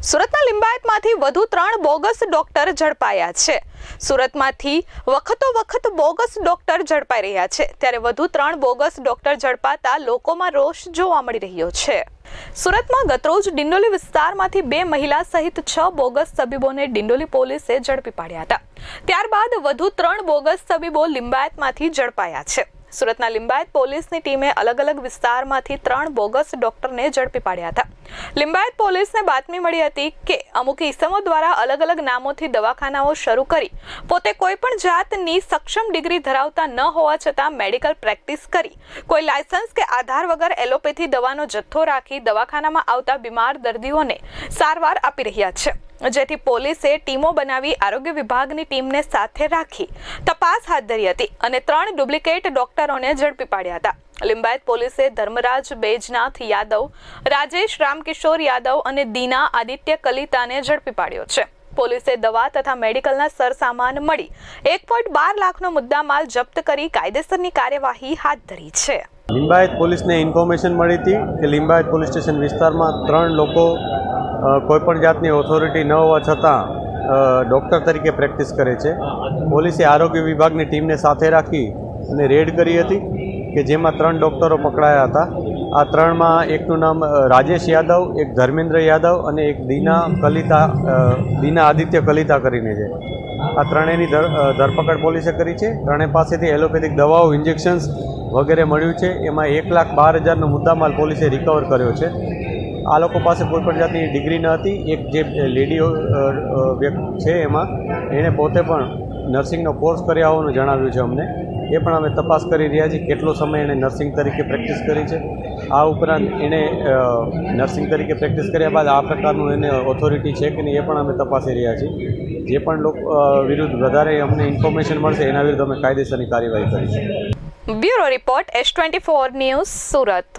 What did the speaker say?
સુરતના લિંબાયતમાંથી વધુ 3 bogus doctor ઝડપાયા છે। સુરતમાંથી વખત બોગસ ડોક્ટર ઝડપાઈ રહ્યા છે, ત્યારે વધુ 3 બોગસ ડોક્ટર ઝડપાતા લોકોમાં રોષ જોવા મળી રહ્યો છે। સુરતમાં ગતરોજ ડિંડોલી વિસ્તારમાંથી 2 મહિલા સહિત 6 બોગસ તબીબોને ડિંડોલી પોલીસે ઝડપી પાડ્યા હતા। ત્યારબાદ વધુ 3 બોગસ તબીબો લિંબાયતમાંથી ઝડપાયા છે। સુરતના લિંબાયત પોલીસની ટીમે અલગ વિસ્તારમાંથી 3 બોગસ ડોક્ટરને ઝડપી પાડ્યા હતા। લિંબાયત પોલીસને બાતમી મળી હતી કે અમુક ઇસમો દ્વારા અલગ નામોથી દવાખાનાઓ શરૂ કરી પોતે કોઈ પણ જાતની સક્ષમ ડિગ્રી ધરાવતા ન હોવા છતાં મેડિકલ પ્રેક્ટિસ કરી કોઈ લાયસન્સ કે આધાર વગર એલોપેથી દવાનો જથ્થો રાખી દવાખાનામાં આવતા બીમાર દર્દીઓને સારવાર આપી રહ્યા છે, જેથી પોલીસે ટીમો બનાવી આરોગ્ય વિભાગની ટીમને સાથે રાખી તપાસ હાથ ધરી હતી અને 3 ડુપ્લિકેટ ડોક્ટરોને ઝડપી પાડ્યા હતા। લિંબાયત પોલીસે ધર્મરાજ બેજનાથ યાદવ, રાજેશ રામકિશોર યાદવ અને દીના આદિત્ય કલિતાને ઝડપી પાડ્યો છે। પોલીસે દવા તથા મેડિકલના સરસામાન મળી 1.12 લાખનો મુદ્દામાલ જપ્ત કરી કાયદેસરની કાર્યવાહી હાથ ધરી છે। લિંબાયત પોલીસને ઇન્ફોર્મેશન મળી હતી કે લિંબાયત પોલીસ સ્ટેશન વિસ્તારમાં 3 લોકો કોઈપણ જાતની ઓથોરિટી ન હોવા છતાં ડૉક્ટર તરીકે પ્રેક્ટિસ કરે છે। પોલીસે આરોગ્ય વિભાગની ટીમને સાથે રાખી અને રેડ કરી હતી કે જેમાં 3 ડૉક્ટરો પકડાયા હતા। આ 3માં એકનું નામ રાજેશ યાદવ, એક ધર્મેન્દ્ર યાદવ અને એક દીના આદિત્ય કલિતા કરીને છે। આ ત્રણેયની ધરપકડ પોલીસે કરી છે। ત્રણેય પાસેથી એલોપેથિક દવાઓ, ઇન્જેક્શન્સ વગેરે મળ્યું છે। એમાં 1,12,000નો મુદ્દામાલ પોલીસે રિકવર કર્યો છે। આ લોકો પાસે કોઈ પણ જાતની ડિગ્રી ન હતી। એક જે લેડી છે એમાં એણે પોતે પણ નર્સિંગનો કોર્સ કર્યા હોવાનું જણાવ્યું છે અમને। એ પણ અમે તપાસ કરી રહ્યા છીએ કેટલો સમય એણે નર્સિંગ તરીકે પ્રેક્ટિસ કરી છે। આ ઉપરાંત એણે નર્સિંગ તરીકે પ્રેક્ટિસ કર્યા બાદ આ પ્રકારનું એને ઓથોરિટી છે કે નહીં એ પણ અમે તપાસી રહ્યા છીએ। જે પણ લોકો વિરુદ્ધ વધારે અમને ઇન્ફોર્મેશન મળશે એના વિરુદ્ધ અમે કાયદેસરની કાર્યવાહી કરીશું। Bureau report S24 news, Surat.